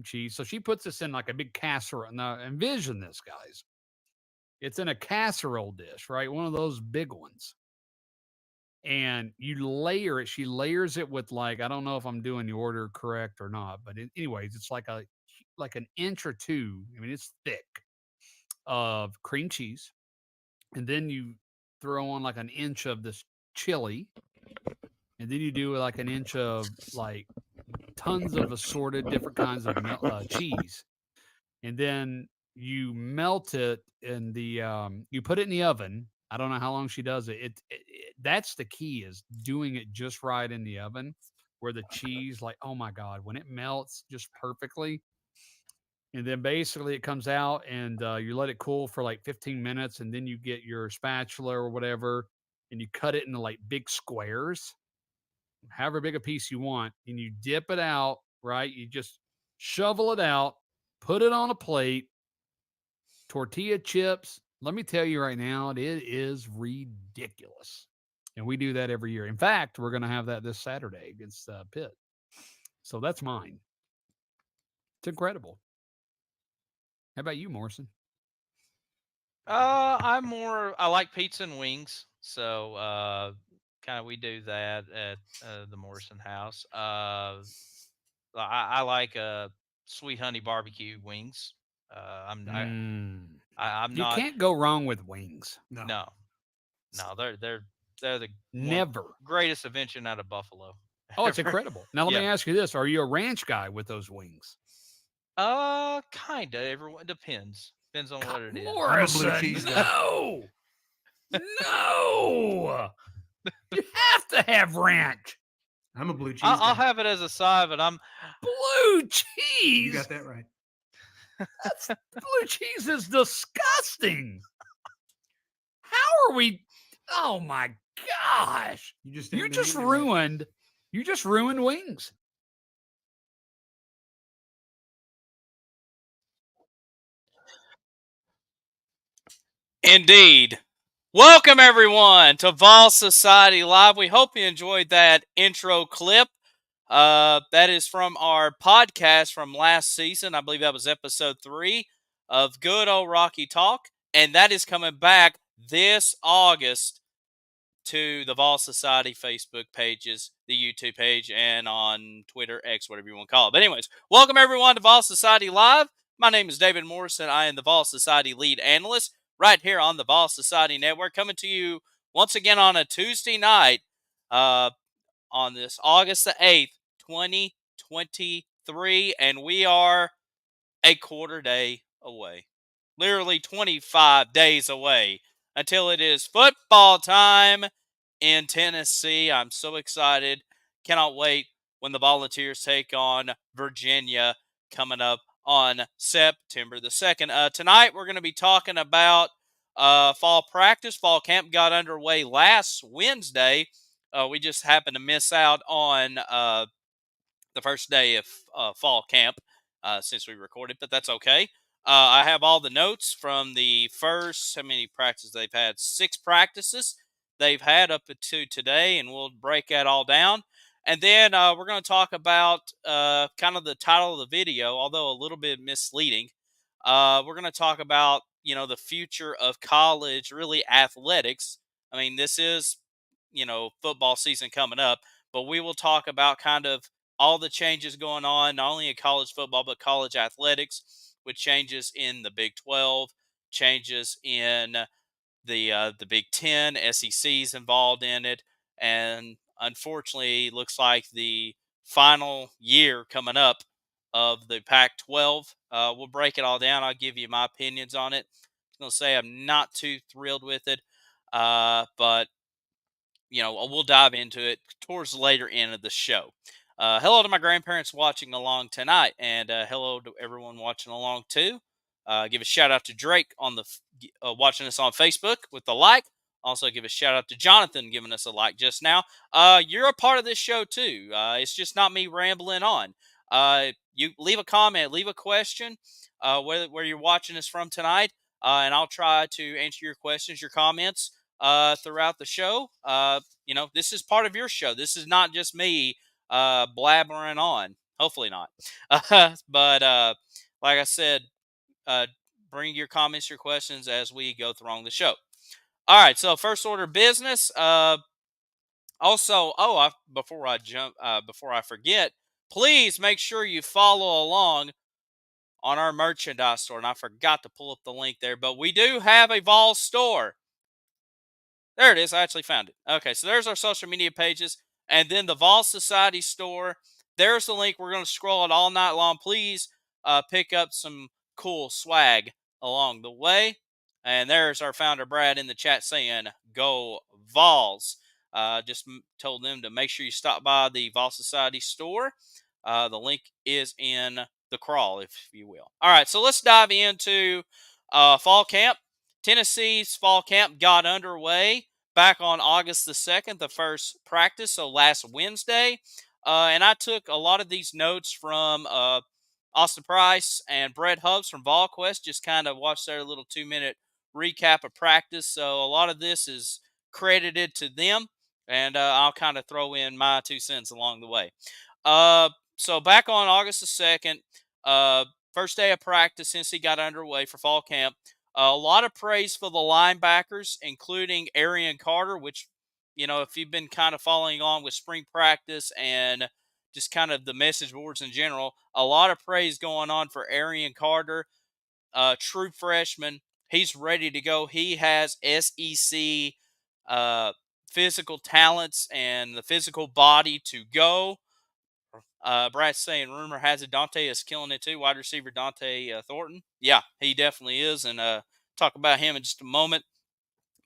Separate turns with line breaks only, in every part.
cheese. So she puts this in like a big casserole. Now, envision this, guys. It's in a casserole dish, right? One of those big ones. And you layer it. She layers it with like, I don't know if I'm doing the order correct or not, but anyways, it's like an inch or two. I mean, it's thick of cream cheese, and then you throw on like an inch of this chili, and then you do like an inch of like tons of assorted different kinds of cheese, and then you melt it in the you put it in the oven. I don't know how long she does it. That's the key, is doing it just right in the oven, where the cheese, like, oh my god, when it melts just perfectly. And then basically it comes out, and you let it cool for like 15 minutes, and then you get your spatula or whatever, and you cut it into like big squares, however big a piece you want, and you dip it out, right? You just shovel it out, put it on a plate, tortilla chips. Let me tell you right now, it is ridiculous. And we do that every year. In fact, we're going to have that this Saturday against Pitt. So that's mine. It's incredible. How about you, Morrison?
I like pizza and wings, so kind of we do that at the Morrison house. I like sweet honey barbecue wings. I'm
Mm.
I'm
You
not.
can't go wrong with wings.
No.
No, no, they're the
Never.
greatest invention out of Buffalo
Oh, it's
ever.
incredible. Now let me
Yeah.
ask you this: are you a ranch guy with those wings?
Kinda. Everyone depends on what it is.
I'm a blue
Morrison,
cheese guy.
no, no. You have to have ranch.
I'm a blue cheese
I'll
guy.
have it as a side, but I'm
Blue
You
cheese.
got that right.
That's blue cheese is disgusting. How are we? Oh my gosh!
You just
You
ain't been
just
eating it right.
ruined. You just ruined wings.
Indeed. Welcome, everyone, to Vol Society Live. We hope you enjoyed that intro clip. That is from our podcast from last season. I believe that was episode 3 of Good Old Rocky Talk. And that is coming back this August to the Vol Society Facebook pages, the YouTube page, and on Twitter, X, whatever you want to call it. But anyways, welcome everyone to Vol Society Live. My name is David Morrison. I am the Vol Society lead analyst right here on the Vol Society Network, coming to you once again on a Tuesday night on this August the 8th, 2023, and we are a quarter day away. Literally 25 days away until it is football time in Tennessee. I'm so excited. Cannot wait when the Volunteers take on Virginia coming up on September the 2nd. Tonight, we're going to be talking about fall practice. Fall camp got underway last Wednesday. We just happened to miss out on the first day of fall camp since we recorded, but that's okay. I have all the notes from the first, how many practices they've had? 6 practices they've had up to today, and we'll break that all down. And then we're going to talk about kind of the title of the video, although a little bit misleading. We're going to talk about, the future of college, really athletics. I mean, this is, football season coming up, but we will talk about kind of all the changes going on, not only in college football, but college athletics, with changes in the Big 12, changes in the Big 10, SEC's involved in it, and unfortunately, looks like the final year coming up of the Pac-12. We'll break it all down. I'll give you my opinions on it. I'm going to say I'm not too thrilled with it, but we'll dive into it towards the later end of the show. Hello to my grandparents watching along tonight, and hello to everyone watching along too. Give a shout out to Drake on the watching us on Facebook with the like. Also, give a shout out to Jonathan giving us a like just now. You're a part of this show too. It's just not me rambling on. You leave a comment, leave a question, where you're watching us from tonight, and I'll try to answer your questions, your comments throughout the show. This is part of your show. This is not just me blabbering on. Hopefully not. But like I said, bring your comments, your questions as we go along the show. All right, so first order of business. Also, before I forget, please make sure you follow along on our merchandise store. And I forgot to pull up the link there, but we do have a Vol store. There it is. I actually found it. Okay, so there's our social media pages. And then the Vol Society store. There's the link. We're going to scroll it all night long. Please pick up some cool swag along the way. And there's our founder, Brad, in the chat saying, go Vols. Just told them to make sure you stop by the Vol Society store. The link is in the crawl, if you will. All right, so let's dive into fall camp. Tennessee's fall camp got underway back on August the 2nd, the first practice, so last Wednesday. And I took a lot of these notes from Austin Price and Brett Hubbs from VolQuest, just kind of watched their little 2-minute recap of practice. So a lot of this is credited to them, and I'll kind of throw in my 2 cents along the way. So back on August the 2nd, first day of practice since he got underway for fall camp. A lot of praise for the linebackers, including Arian Carter, which, if you've been kind of following along with spring practice and just kind of the message boards in general, a lot of praise going on for Arian Carter, true freshman. He's ready to go. He has SEC physical talents and the physical body to go. Brad's saying, rumor has it Dante is killing it too. Wide receiver Dante Thornton. Yeah, he definitely is. And talk about him in just a moment.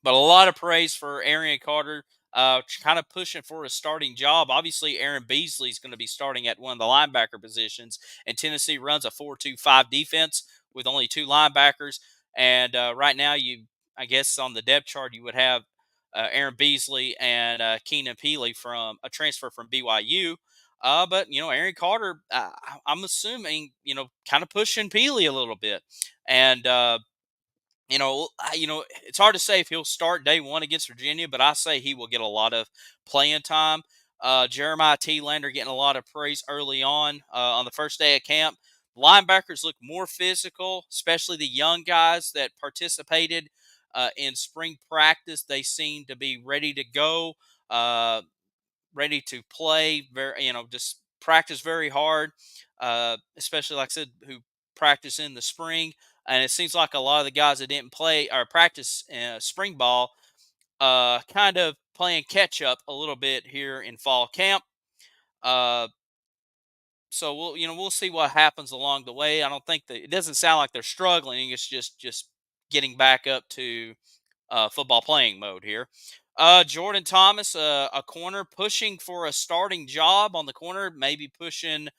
But a lot of praise for Arian Carter, kind of pushing for a starting job. Obviously, Aaron Beasley is going to be starting at one of the linebacker positions. And Tennessee runs a 4-2-5 defense with only 2 linebackers. And right now, I guess on the depth chart, you would have Aaron Beasley and Keenan Peely from a transfer from BYU. But, Aaron Carter, I'm assuming, kind of pushing Peely a little bit. And, it's hard to say if he'll start day one against Virginia, but I say he will get a lot of playing time. Jeremiah Lander getting a lot of praise early on the first day of camp. Linebackers look more physical, especially the young guys that participated in spring practice. They seem to be ready to go, ready to play. Just practice very hard, especially like I said, who practice in the spring. And it seems like a lot of the guys that didn't play or practice spring ball kind of playing catch up a little bit here in fall camp. So we'll see what happens along the way. I don't think it doesn't sound like they're struggling. It's just getting back up to football playing mode here. Jordan Thomas, a corner, pushing for a starting job on the corner, maybe pushing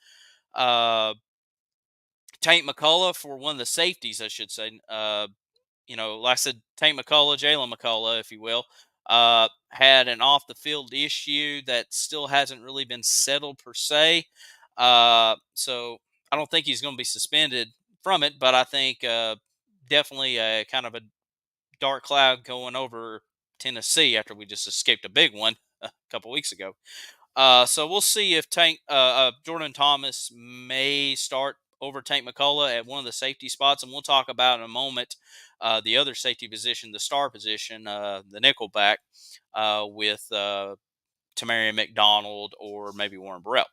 Tank McCullough for one of the safeties, I should say. Like I said, Tank McCullough, Jalen McCullough, if you will, had an off-the-field issue that still hasn't really been settled per se. So I don't think he's going to be suspended from it, but I think definitely a kind of a dark cloud going over Tennessee after we just escaped a big one a couple weeks ago. So we'll see if Jordan Thomas may start over Tank McCullough at one of the safety spots, and we'll talk about in a moment the other safety position, the star position, the nickelback, with Tamarian McDonald or maybe Warren Burrell.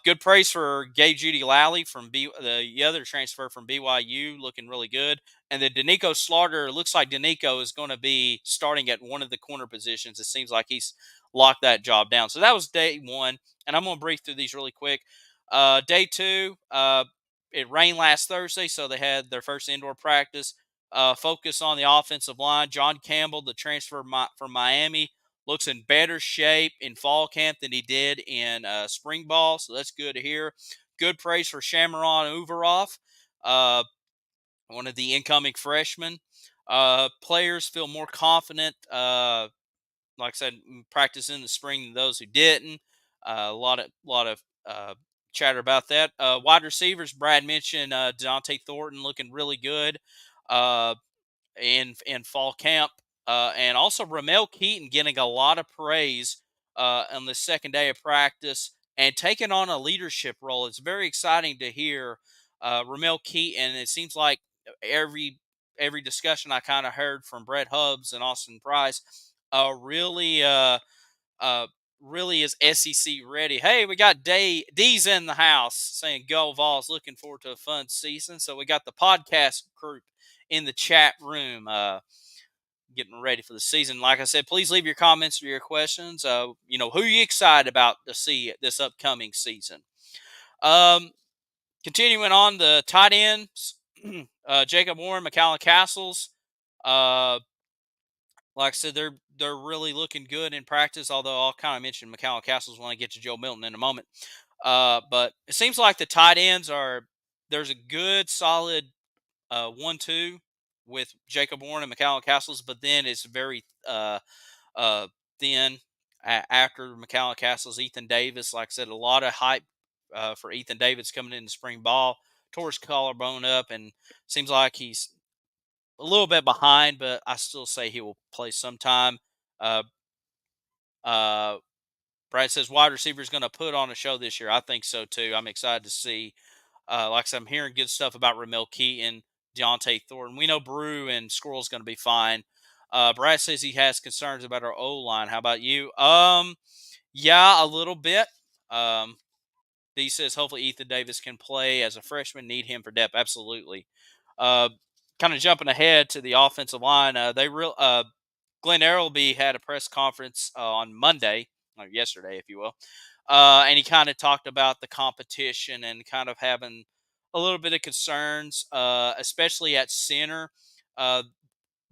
Good praise for Gay Judy Lally from the other transfer from BYU, looking really good. And then Danico Slaughter, looks like Danico is going to be starting at one of the corner positions. It seems like he's locked that job down. So that was day one, and I'm going to brief through these really quick. Day two, it rained last Thursday, so they had their first indoor practice. Focus on the offensive line. John Campbell, the transfer from Miami, looks in better shape in fall camp than he did in spring ball, so that's good to hear. Good praise for Shamaron Uvaroff, one of the incoming freshmen. Players feel more confident, like I said, practice in the spring than those who didn't. A lot of chatter about that. Wide receivers, Brad mentioned Dante Thornton looking really good in fall camp. And also Ramel Keaton getting a lot of praise on the second day of practice. and taking on a leadership role. It's very exciting to hear Ramel Keaton. It seems like every discussion I kind of heard from Brett Hubbs and Austin Price really really is SEC ready. Hey, we got D's in the house saying go Vols. Looking forward to a fun season. So we got the podcast group in the chat room getting ready for the season. Like I said, please leave your comments or your questions. Who are you excited about to see this upcoming season? Continuing on, the tight ends, Jacob Warren, McCallum Castles. Like I said, they're really looking good in practice, although I'll kind of mention McCallum Castles when I get to Joe Milton in a moment. But it seems like the tight ends there's a good, solid 1-2 with Jacob Warren and McCallum Castles, but then it's very thin after McCallum Castles. Ethan Davis, like I said, a lot of hype for Ethan Davis coming into spring ball. Tore his collarbone up, and seems like he's a little bit behind, but I still say he will play sometime. Uh, Brad says wide receiver is going to put on a show this year. I think so too. I'm excited to see. Like I said, I'm hearing good stuff about Ramel Keaton, Deontay Thornton. We know Brew and Squirrel's going to be fine. Brad says he has concerns about our O line. How about you? Yeah, a little bit. D says hopefully Ethan Davis can play as a freshman. Need him for depth. Absolutely. Kind of jumping ahead to the offensive line. Glenn Erleby had a press conference on Monday, or yesterday, if you will, and he kind of talked about the competition and kind of having a little bit of concerns, especially at center.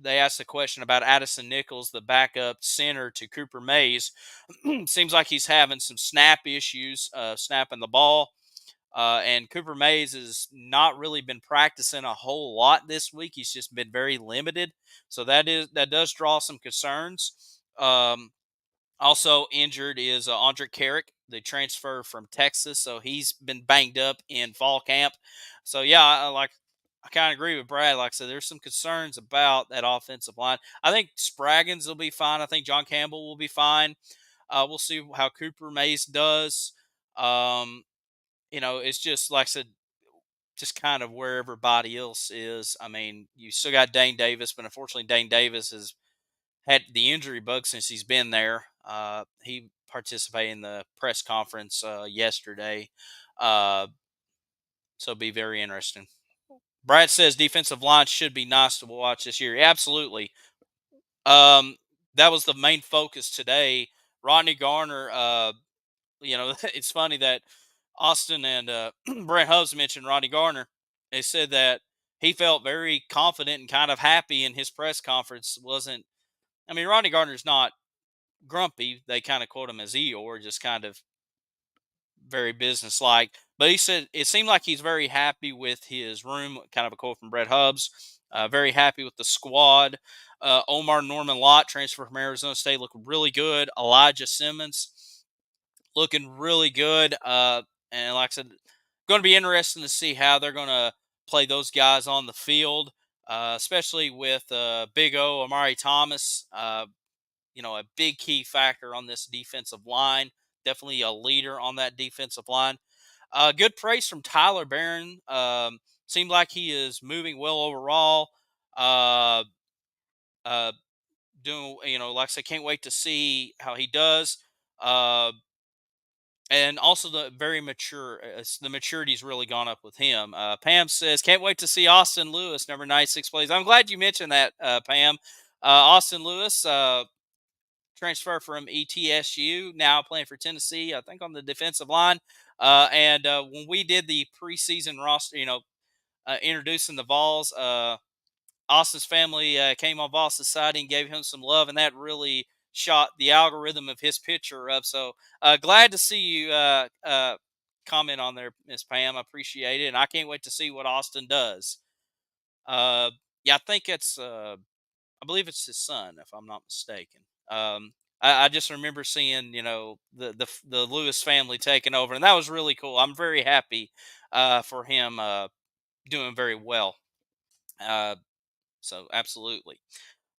They asked a question about Addison Nichols, the backup center to Cooper Mays. Seems like he's having some snap issues, snapping the ball. And Cooper Mays has not really been practicing a whole lot this week. He's just been very limited. So that does draw some concerns. Also injured is Andre Carrick, the transfer from Texas. So he's been banged up in fall camp. So yeah, I kind of agree with Brad. Like I said, there's some concerns about that offensive line. I think Spraggins will be fine. I think John Campbell will be fine. We'll see how Cooper Mays does. It's just like I said, just kind of where everybody else is. I mean, you still got Dane Davis, but unfortunately, Dane Davis has had the injury bug since he's been there. He participated in the press conference yesterday, so it'll be very interesting. Brad says defensive line should be nice to watch this year. Absolutely. That was the main focus today. Rodney Garner. It's funny that Austin and Brent Hubbs mentioned Rodney Garner. They said that he felt very confident and kind of happy in his press conference. Rodney Gardner's not grumpy. They kind of quote him as Eeyore, just kind of very businesslike. But he said it seemed like he's very happy with his room, kind of a quote from Brett Hubbs. Very happy with the squad. Omar Norman Lott, transfer from Arizona State, looked really good. Elijah Simmons looking really good. And like I said, going to be interesting to see how they're going to play those guys on the field, especially with Big O, Amari Thomas, a big key factor on this defensive line. Definitely a leader on that defensive line. Good praise from Tyler Barron. Seemed like he is moving well overall. Like I said, can't wait to see how he does. And also the very mature, the maturity's really gone up with him. Pam says, can't wait to see Austin Lewis, number 96 plays. I'm glad you mentioned that, Pam. Austin Lewis, transfer from ETSU, now playing for Tennessee, I think on the defensive line. And when we did the preseason roster, introducing the Vols, Austin's family came on Vols Society and gave him some love, and that really shot the algorithm of his picture up. So glad to see you comment on there, Miss Pam. I appreciate it, and I can't wait to see what Austin does. I think I believe it's his son, if I'm not mistaken. I just remember seeing, the Lewis family taking over, and that was really cool. I'm very happy for him doing very well. So absolutely.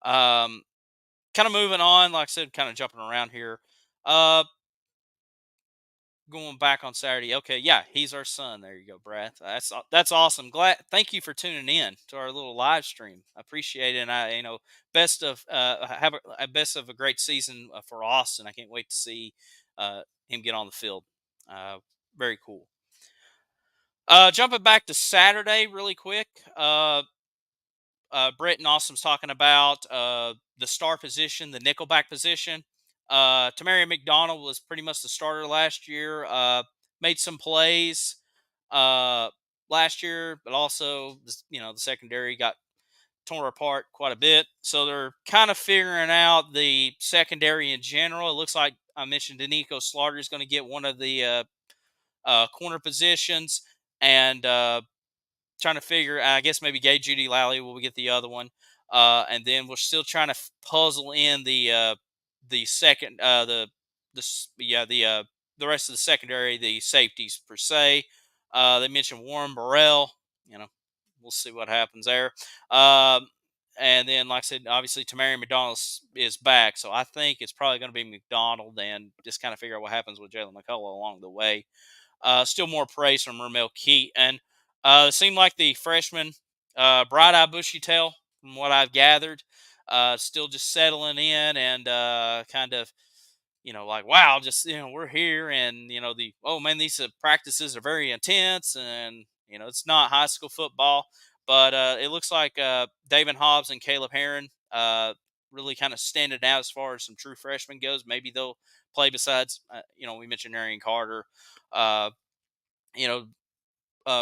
Kind of moving on, like I said, kind of jumping around here. going back on Saturday. Okay, yeah, he's our son. There you go, Brad. That's awesome. Thank you for tuning in to our little live stream. I appreciate it. And best of have a best of a great season for Austin. I can't wait to see him get on the field. Very cool. Jumping back to Saturday really quick. Brett and Austin's talking about the star position, the nickelback position. Tamari McDonald was pretty much the starter last year. Made some plays last year, but also the secondary got torn apart quite a bit. So they're kind of figuring out the secondary in general. It looks like I mentioned Danico Slaughter is going to get one of the corner positions, and trying to figure. I guess maybe Gay Judy Lally will get the other one, and then we're still trying to puzzle in the second the rest of the secondary, the safeties per se. They mentioned Warren Burrell. We'll see what happens there. And then, like I said, obviously Tamari McDonald is back, so I think it's probably going to be McDonald, and just kind of figure out what happens with Jalen McCullough along the way. Still more praise from Ramel Key. And it seemed like the freshman, bright-eyed bushy tail, from what I've gathered, still just settling in and kind of, like, wow, just, we're here. And, these practices are very intense and, it's not high school football. But it looks like David Hobbs and Caleb Herron really kind of standing out as far as some true freshmen goes. Maybe they'll play besides, we mentioned Arian Carter.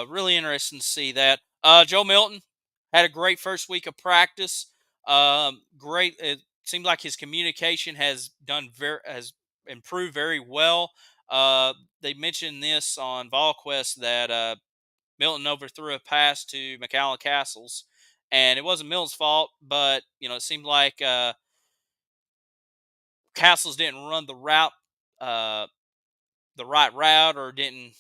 Really interesting to see that. Joe Milton had a great first week of practice. Great. It seemed like his communication has improved very well. They mentioned this on VolQuest that Milton overthrew a pass to McAllen Castles, and it wasn't Milton's fault, but it seemed like Castles didn't run the right route, or didn't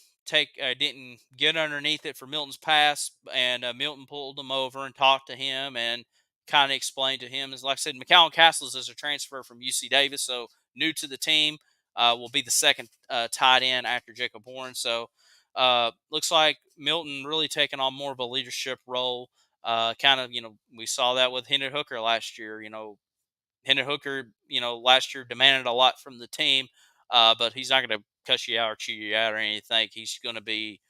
get underneath it for Milton's pass, and Milton pulled him over and talked to him and kind of explained to him. As like I said, McAllen Castles is a transfer from UC Davis, so new to the team. Will be the second tight end after Jacob Bourne. So looks like Milton really taking on more of a leadership role. Kind of, we saw that with Hendon Hooker last year. Hendon Hooker, last year demanded a lot from the team, but he's not going to cuss you out or chew you out or anything. He's going to be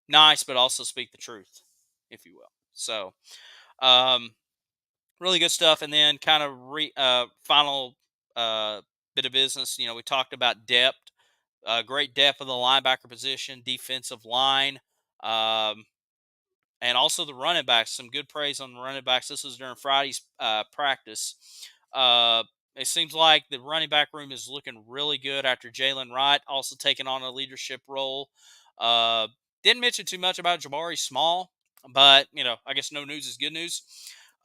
nice, but also speak the truth, if you will. So, really good stuff. And then kind of final bit of business. We talked about depth, great depth of the linebacker position, defensive line. And also the running backs, some good praise on the running backs. This was during Friday's practice. It seems like the running back room is looking really good after Jalen Wright also taking on a leadership role. Didn't mention too much about Jabari Small, but, I guess no news is good news.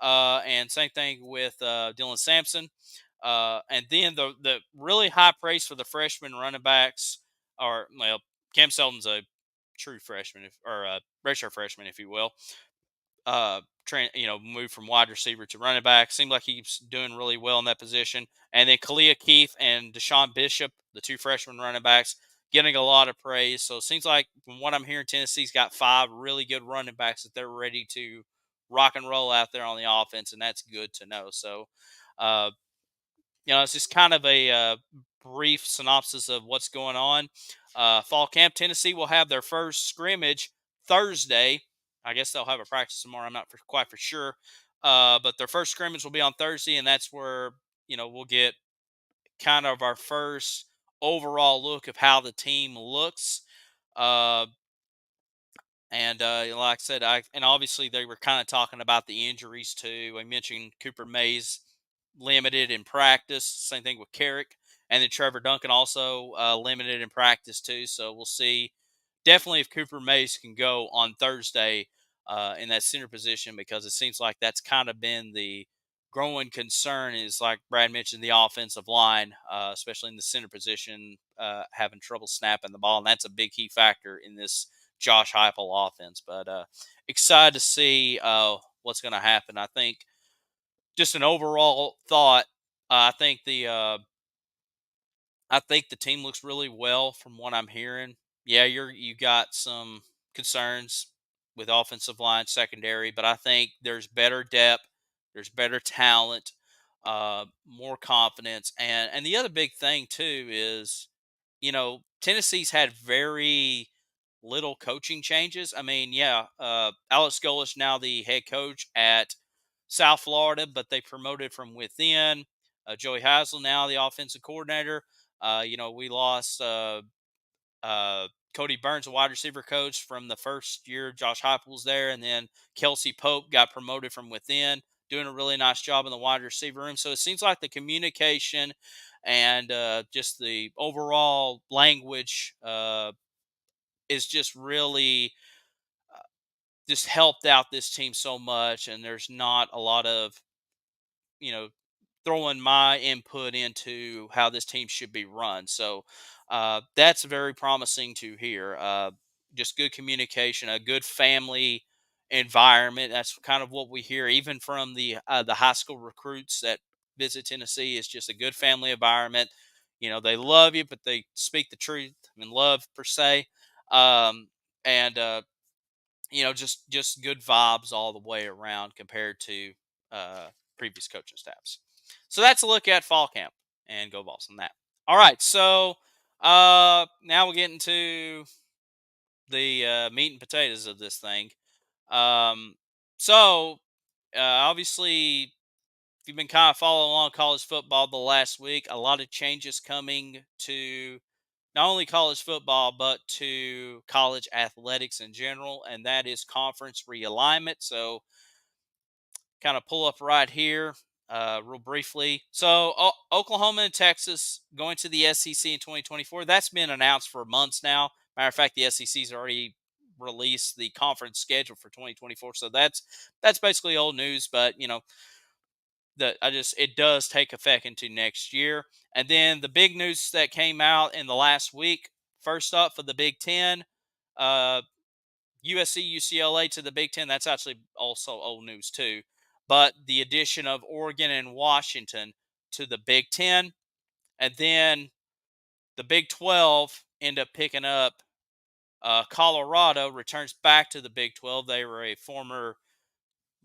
And same thing with Dylan Sampson. And then the really high praise for the freshman running backs Cam Selton's a true freshman, or a redshirt freshman, if you will. Moved from wide receiver to running back. Seemed like he's doing really well in that position. And then Kalia Keith and Deshaun Bishop, the two freshman running backs, getting a lot of praise. So it seems like, from what I'm hearing, Tennessee's got 5 really good running backs that they're ready to rock and roll out there on the offense, and that's good to know. So, it's just kind of a brief synopsis of what's going on. Fall camp, Tennessee will have their first scrimmage Thursday. I guess they'll have a practice tomorrow. I'm not quite for sure. But their first scrimmage will be on Thursday, and that's where, we'll get kind of our first overall look of how the team looks. And like I said, and obviously they were kind of talking about the injuries too. I mentioned Cooper Mays limited in practice. Same thing with Carrick. And then Trevor Duncan also limited in practice too. So we'll see definitely if Cooper Mays can go on Thursday in that center position, because it seems like that's kind of been the growing concern, is, like Brad mentioned, the offensive line, especially in the center position, having trouble snapping the ball. And that's a big key factor in this Josh Heupel offense. But excited to see what's going to happen. I think just an overall thought, I think the I think the team looks really well from what I'm hearing. Yeah, you got some concerns with offensive line, secondary, but I think there's better depth, there's better talent, more confidence, and the other big thing too is, Tennessee's had very little coaching changes. I mean, yeah, Alex Golesh now the head coach at South Florida, but they promoted from within. Joey Hasel now the offensive coordinator. We lost Cody Burns, a wide receiver coach from the first year Josh Heupel was there, and then Kelsey Pope got promoted from within, doing a really nice job in the wide receiver room. So it seems like the communication and just the overall language is just really just helped out this team so much, and there's not a lot of you know throwing my input into how this team should be run. So that's very promising to hear. Just good communication, a good family environment. That's kind of what we hear, even from the high school recruits that visit Tennessee. Is just a good family environment. They love you, but they speak the truth and love per se. And just good vibes all the way around compared to previous coaching staffs. So that's a look at fall camp and go Vols on that. All right, so now we'll get into the meat and potatoes of this thing. So obviously, if you've been kind of following along college football the last week, a lot of changes coming to not only college football, but to college athletics in general, and that is conference realignment. So, kind of pull up right here, real briefly. So, Oklahoma and Texas going to the SEC in 2024. That's been announced for months now. Matter of fact, the SEC's already released the conference schedule for 2024. So that's basically old news, but it does take effect into next year. And then the big news that came out in the last week, first up for the Big Ten, USC, UCLA to the Big Ten. That's actually also old news too. But the addition of Oregon and Washington to the Big Ten. And then the Big 12 end up picking up Colorado, returns back to the Big 12. They were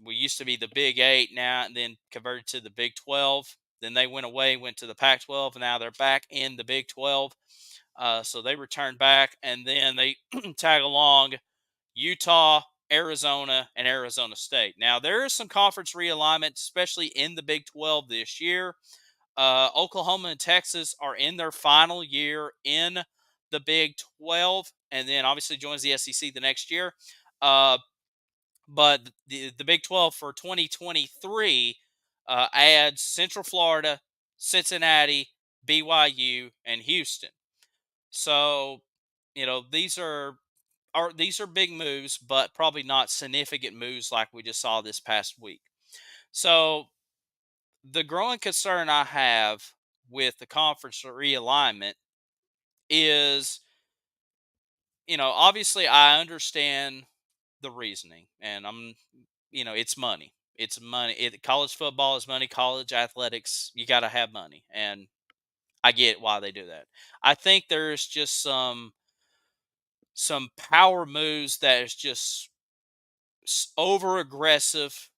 we used to be the Big 8 now, and then converted to the Big 12. Then they went away, went to the Pac 12, and now they're back in the Big 12. So they returned back, and then they tag along Utah, Arizona, and Arizona State. Now, there is some conference realignment, especially in the Big 12 this year. Oklahoma and Texas are in their final year in the Big 12, and then obviously joins the SEC the next year. But the Big 12 for 2023 adds Central Florida, Cincinnati, BYU, and Houston. So, these are big moves, but probably not significant moves like we just saw this past week. So, the growing concern I have with the conference realignment is, obviously I understand the reasoning, and it's money. It's money. College football is money. College athletics, you got to have money, and I get why they do that. I think there's just some power moves that is just over aggressive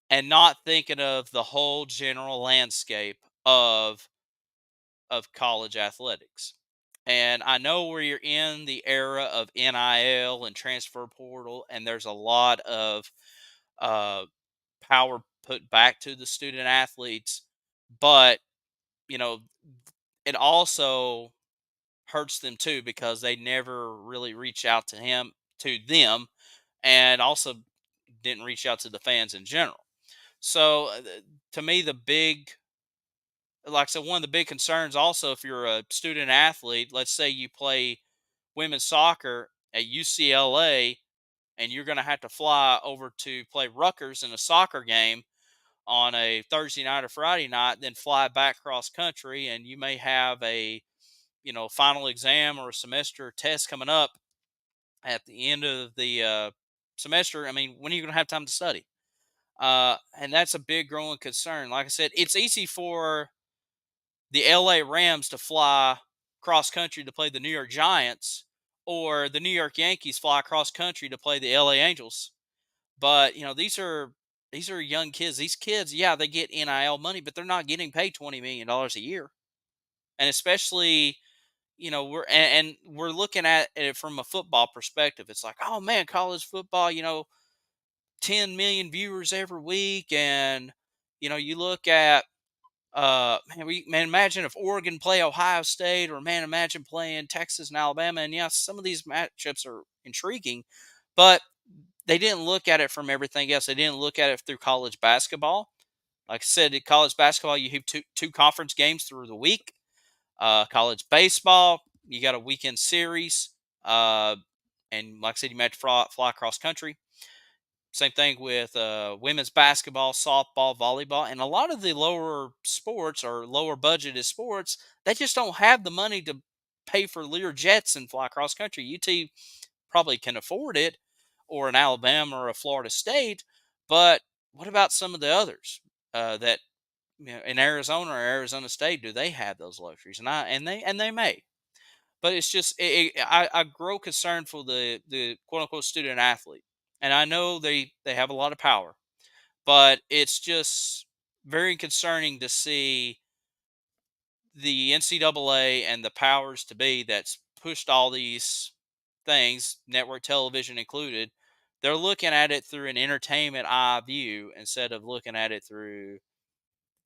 and not thinking of the whole general landscape of college athletics. And I know we're in the era of NIL and transfer portal, and there's a lot of power put back to the student athletes, but it also hurts them too because they never really reach out to them, and also didn't reach out to the fans in general. So to me, like I said, one of the big concerns also, if you're a student athlete, let's say you play women's soccer at UCLA, and you're going to have to fly over to play Rutgers in a soccer game on a Thursday night or Friday night, then fly back cross country, and you may have a final exam or a semester test coming up at the end of the semester. I mean, when are you going to have time to study? And that's a big growing concern. Like I said, it's easy for the LA Rams to fly cross country to play the New York Giants, or the New York Yankees fly cross country to play the LA Angels. But these are young kids. These kids, yeah, they get NIL money, but they're not getting paid $20 million a year. And especially, and we're looking at it from a football perspective. It's like, oh man, college football, 10 million viewers every week. And, you look at, man, imagine if Oregon play Ohio State, or man, imagine playing Texas and Alabama. And yeah, some of these matchups are intriguing, but they didn't look at it from everything else. They didn't look at it through college basketball. Like I said, in college basketball, you have two conference games through the week. College baseball, you got a weekend series. And like I said, you might fly cross country. Same thing with women's basketball, softball, volleyball, and a lot of the lower sports or lower budgeted sports, they just don't have the money to pay for Lear jets and fly cross country. UT probably can afford it, or an Alabama or a Florida State, but what about some of the others that in Arizona or Arizona State? Do they have those luxuries? And they may. But it's just I grow concerned for the quote unquote student athlete, and I know they have a lot of power, but it's just very concerning to see the NCAA and the powers to be that's pushed all these things, network television included. They're looking at it through an entertainment eye view instead of looking at it through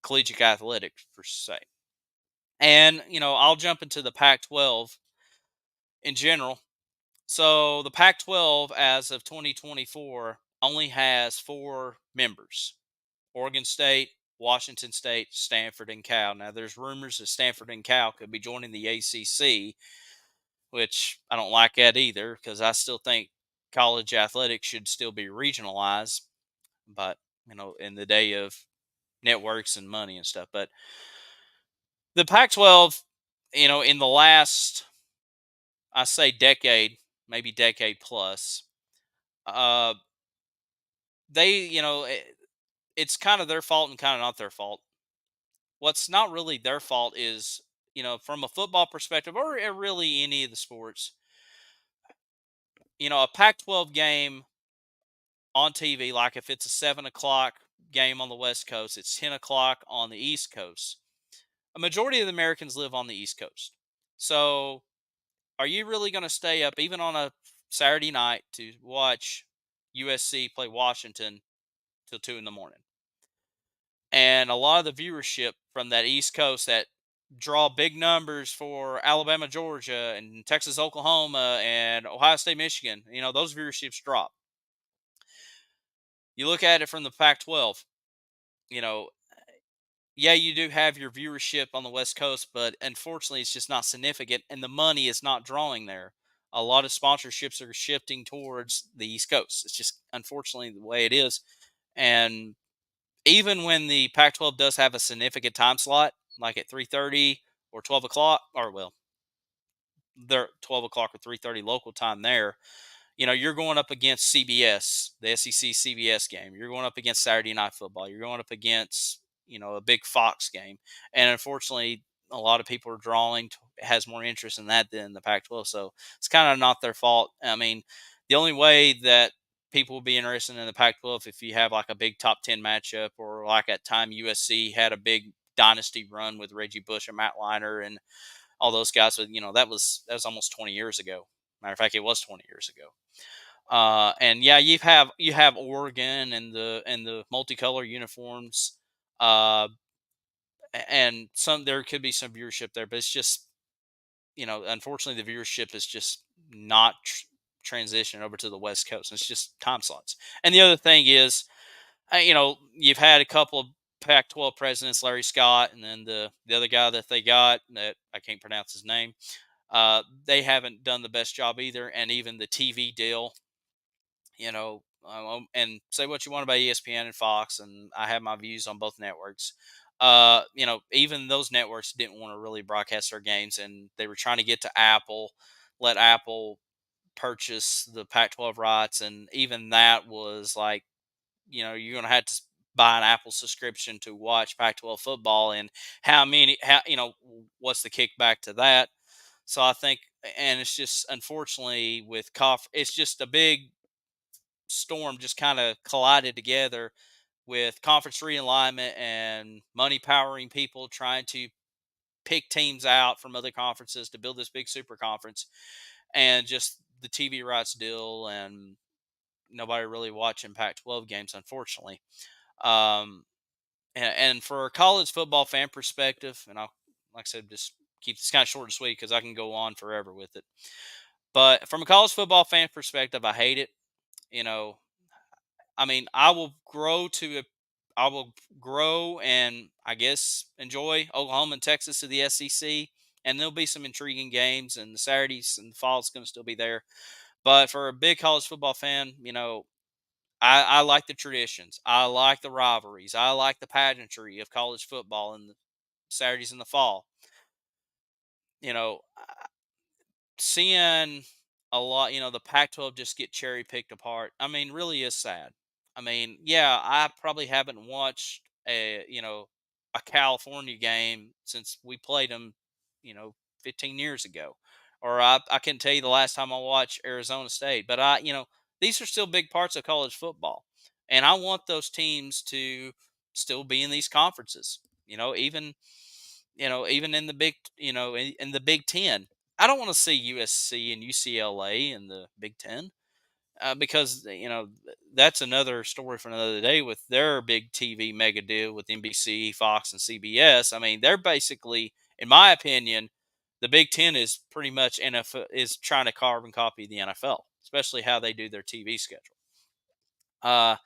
collegiate athletics, per se. And I'll jump into the Pac-12 in general. So the Pac-12, as of 2024, only has 4 members: Oregon State, Washington State, Stanford, and Cal. Now, there's rumors that Stanford and Cal could be joining the ACC, which I don't like that either, because I still think college athletics should still be regionalized. But in the day of networks and money and stuff. But the Pac-12, in the last, I say decade, maybe decade plus, uh, it's kind of their fault and kind of not their fault. What's not really their fault is, from a football perspective, or really any of the sports, a Pac-12 game on TV, like if it's a 7 o'clock game on the West Coast, it's 10 o'clock on the East Coast. A majority of the Americans live on the East Coast. So are you really going to stay up even on a Saturday night to watch USC play Washington till 2 in the morning? And a lot of the viewership from that East Coast that draw big numbers for Alabama, Georgia, and Texas, Oklahoma, and Ohio State, Michigan, those viewerships drop. You look at it from the Pac-12, yeah, you do have your viewership on the West Coast, but unfortunately, it's just not significant, and the money is not drawing there. A lot of sponsorships are shifting towards the East Coast. It's just unfortunately the way it is. And even when the Pac-12 does have a significant time slot, like at 3:30 or 12 o'clock, or well, they're 12 o'clock or 3:30 local time there, you're going up against CBS, the SEC CBS game. You're going up against Saturday Night Football. You're going up against, a big Fox game. And unfortunately, a lot of people are has more interest in that than the Pac-12. So it's kind of not their fault. I mean, the only way that people will be interested in the Pac-12 if you have like a big top 10 matchup, or like at time USC had a big dynasty run with Reggie Bush and Matt Leinart and all those guys. But, that was almost 20 years ago. Matter of fact, it was 20 years ago. And yeah, you have Oregon and the multicolor uniforms, and there could be some viewership there, but it's just, unfortunately the viewership is just not transitioning over to the West Coast. It's just time slots. And the other thing is, you've had a couple of Pac-12 presidents, Larry Scott, and then the other guy that they got, that I can't pronounce his name. They haven't done the best job either, and even the TV deal. And say what you want about ESPN and Fox, and I have my views on both networks. Even those networks didn't want to really broadcast their games, and they were trying to get to Apple, let Apple purchase the Pac-12 rights, and even that was like, you're going to have to buy an Apple subscription to watch Pac-12 football, and how what's the kickback to that? So I think, and it's just unfortunately with it's just a big storm just kind of collided together with conference realignment and money powering people trying to pick teams out from other conferences to build this big super conference, and just the TV rights deal and nobody really watching Pac-12 games, unfortunately. Um, and for a college football fan perspective, and I'll, like I said, just keep this kind of short and sweet because I can go on forever with it. But from a college football fan perspective, I hate it. You know, I mean, I will grow and I guess enjoy Oklahoma and Texas to the SEC, and there'll be some intriguing games, and the Saturdays and the fall is going to still be there. But for a big college football fan, I like the traditions. I like the rivalries. I like the pageantry of college football and the Saturdays in the fall. You know, seeing a lot, the Pac-12 just get cherry picked apart. I mean, really is sad. I mean, yeah, I probably haven't watched a California game since we played them, 15 years ago, or I can tell you the last time I watched Arizona State. But these are still big parts of college football, and I want those teams to still be in these conferences. Even in the in the Big Ten. I don't want to see USC and UCLA in the Big Ten because that's another story for another day with their big TV mega deal with NBC, Fox, and CBS. I mean, they're basically, in my opinion, the Big Ten is pretty much NFL is trying to carbon copy the NFL, especially how they do their TV schedule. And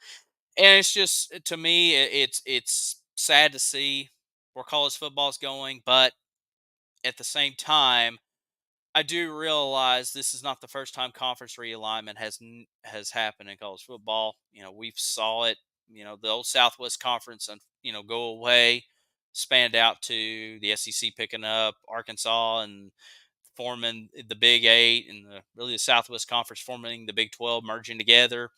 it's just to me, it's sad to see where college football is going, but at the same time, I do realize this is not the first time conference realignment has happened in college football. We've saw it. The old Southwest Conference, go away, spanned out to the SEC picking up Arkansas and forming the Big Eight, and the Southwest Conference forming the Big 12, merging together.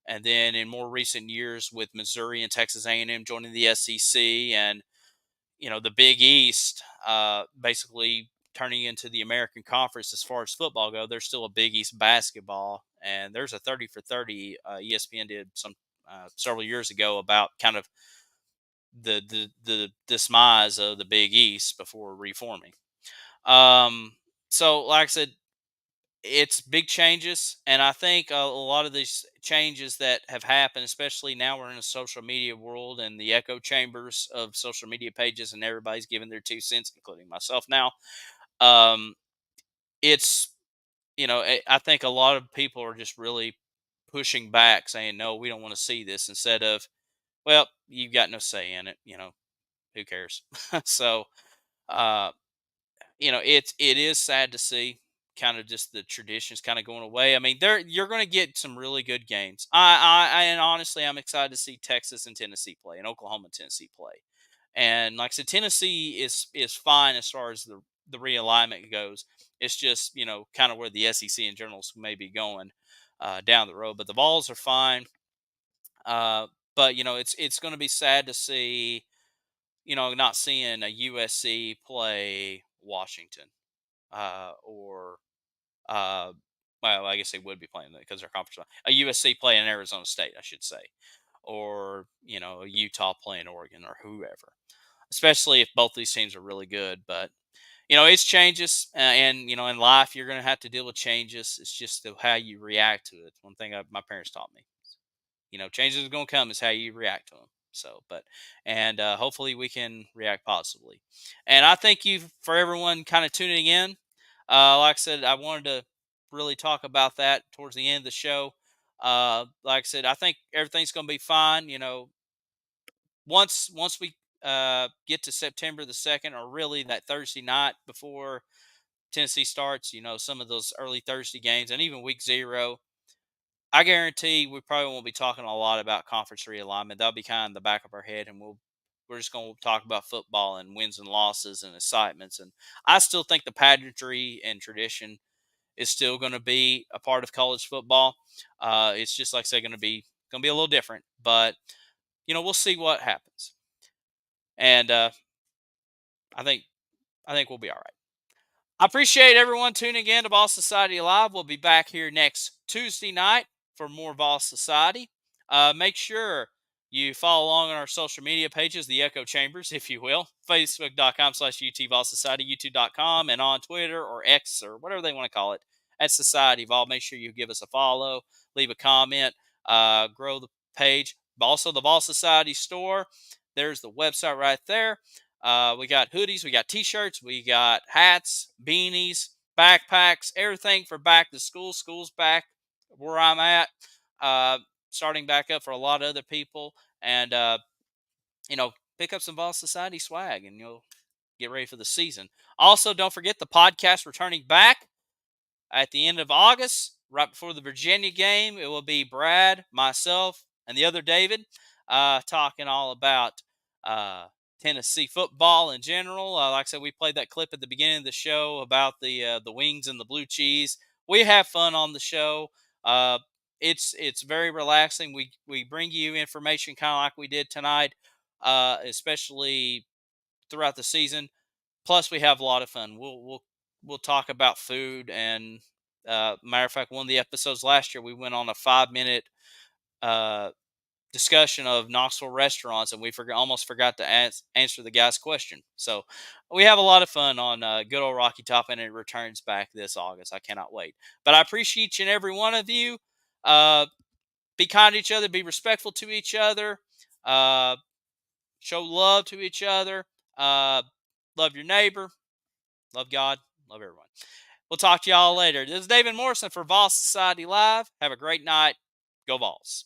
And then in more recent years, with Missouri and Texas A&M joining the SEC, and the Big East basically turning into the American Conference as far as football go. There's still a Big East basketball, and there's a 30 for 30 ESPN did some several years ago about kind of the demise of the Big East before reforming. So like I said, it's big changes, and I think a lot of these changes that have happened, especially now we're in a social media world and the echo chambers of social media pages, and everybody's giving their 2 cents, including myself now. Um, it's I think a lot of people are just really pushing back, saying no, we don't want to see this, instead of, well, you've got no say in it. Who cares? So, uh, it is sad to see kind of just the traditions kind of going away. I mean, you're going to get some really good games. And honestly, I'm excited to see Texas and Tennessee play, and Oklahoma and Tennessee play. And like I said, Tennessee is fine as far as the realignment goes. It's just kind of where the SEC in general may be going down the road. But the Vols are fine. But it's going to be sad to see not seeing a USC play Washington or well, I guess they would be playing that because they're conference. A USC playing Arizona State, I should say, or a Utah playing Oregon or whoever. Especially if both these teams are really good, but it's changes, and in life you're going to have to deal with changes. It's just how you react to it. One thing my parents taught me. Changes are going to come is how you react to them. So, and hopefully we can react positively. And I thank you for everyone kind of tuning in. Like I said, I wanted to really talk about that towards the end of the show. Like I said, I think everything's going to be fine. Once we get to September the 2nd, or really that Thursday night before Tennessee starts, some of those early Thursday games, and even week 0, I guarantee we probably won't be talking a lot about conference realignment. That'll be kind of in the back of our head, and we're just going to talk about football and wins and losses and excitements. And I still think the pageantry and tradition is still going to be a part of college football. It's just like I say, going to be a little different, but we'll see what happens. And I think we'll be all right. I appreciate everyone tuning in to Vol Society Live. We'll be back here next Tuesday night for more Vol Society. Make sure you follow along on our social media pages, the Echo Chambers, if you will. Facebook.com/UT Vol Society, YouTube.com, and on Twitter or X or whatever they want to call it at Society Vol. Make sure you give us a follow, leave a comment, grow the page. Also, the Vol Society store. There's the website right there. We got hoodies, we got t-shirts, we got hats, beanies, backpacks, everything for back to school. School's back where I'm at, starting back up for a lot of other people. And, pick up some Vol Society swag and you'll get ready for the season. Also, don't forget the podcast returning back at the end of August, right before the Virginia game. It will be Brad, myself, and the other David talking all about Tennessee football in general. Like I said, we played that clip at the beginning of the show about the wings and the blue cheese. We have fun on the show. It's very relaxing. We bring you information kind of like we did tonight, especially throughout the season. Plus, we have a lot of fun. We'll talk about food, and matter of fact, one of the episodes last year we went on a 5-minute discussion of Knoxville restaurants, and we almost forgot to answer the guy's question. So we have a lot of fun on good old Rocky Top, and it returns back this August. I cannot wait. But I appreciate each and every one of you. Be kind to each other. Be respectful to each other. Show love to each other. Love your neighbor. Love God. Love everyone. We'll talk to y'all later. This is David Morrison for Vol Society Live. Have a great night. Go Vols.